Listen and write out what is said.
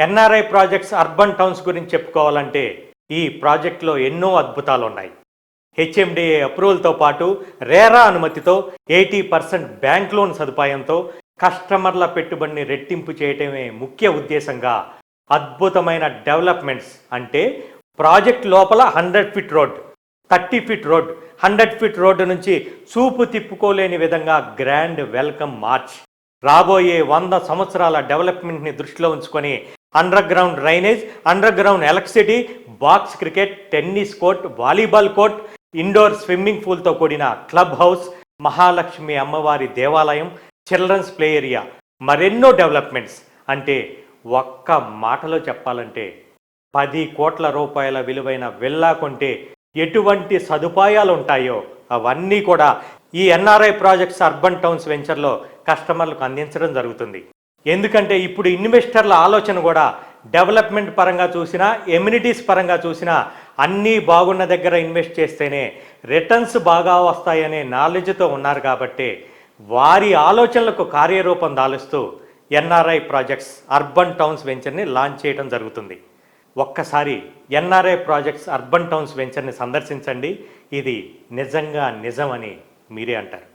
NRI projects urban towns గురించి చెప్పుకోవాలంటే ఈ ప్రాజెక్టులో ఎన్నో అద్భుతాలు ఉన్నాయి. హెచ్ఎండిఏ అప్రూవల్తో పాటు రేరా అనుమతితో 80% బ్యాంక్ లోన్ సదుపాయంతో కస్టమర్ల పెట్టుబడిని రెట్టింపు చేయటమే ముఖ్య ఉద్దేశంగా అద్భుతమైన డెవలప్మెంట్స్ అంటే ప్రాజెక్ట్ లోపల 100 feet road, 30 feet road, 100 feet road నుంచి చూపు తిప్పుకోలేని విధంగా గ్రాండ్ వెల్కమ్ మార్చ్. రాబోయే 100 సంవత్సరాల డెవలప్మెంట్ని దృష్టిలో ఉంచుకొని underground drainage, underground electricity, box cricket, tennis court, volleyball court, indoor swimming పూల్తో కూడిన క్లబ్ హౌస్, మహాలక్ష్మి అమ్మవారి దేవాలయం, చిల్డ్రన్స్ ప్లే ఏరియా, మరెన్నో డెవలప్మెంట్స్. అంటే ఒక్క మాటలో చెప్పాలంటే 10 కోట్ల రూపాయల విలువైన విల్లా కొంటే ఎటువంటి సదుపాయాలు ఉంటాయో అవన్నీ కూడా ఈ ఎన్ఆర్ఐ ప్రాజెక్ట్స్ అర్బన్ టౌన్స్ వెంచర్లో కస్టమర్లకు అందించడం జరుగుతుంది. ఎందుకంటే ఇప్పుడు ఇన్వెస్టర్ల ఆలోచన కూడా డెవలప్మెంట్ పరంగా చూసినా, ఎమ్యూనిటీస్ పరంగా చూసినా అన్నీ బాగున్న దగ్గర ఇన్వెస్ట్ చేస్తేనే రిటర్న్స్ బాగా వస్తాయనే నాలెడ్జ్తో ఉన్నారు. కాబట్టి వారి ఆలోచనలకు కార్యరూపం దాలుస్తూ ఎన్ఆర్ఐ ప్రాజెక్ట్స్ అర్బన్ టౌన్స్ వెంచర్ని లాంచ్ చేయడం జరుగుతుంది. ఒక్కసారి ఎన్ఆర్ఐ ప్రాజెక్ట్స్ అర్బన్ టౌన్స్ వెంచర్ని సందర్శించండి. ఇది నిజంగా నిజమని మీరే అంటారు.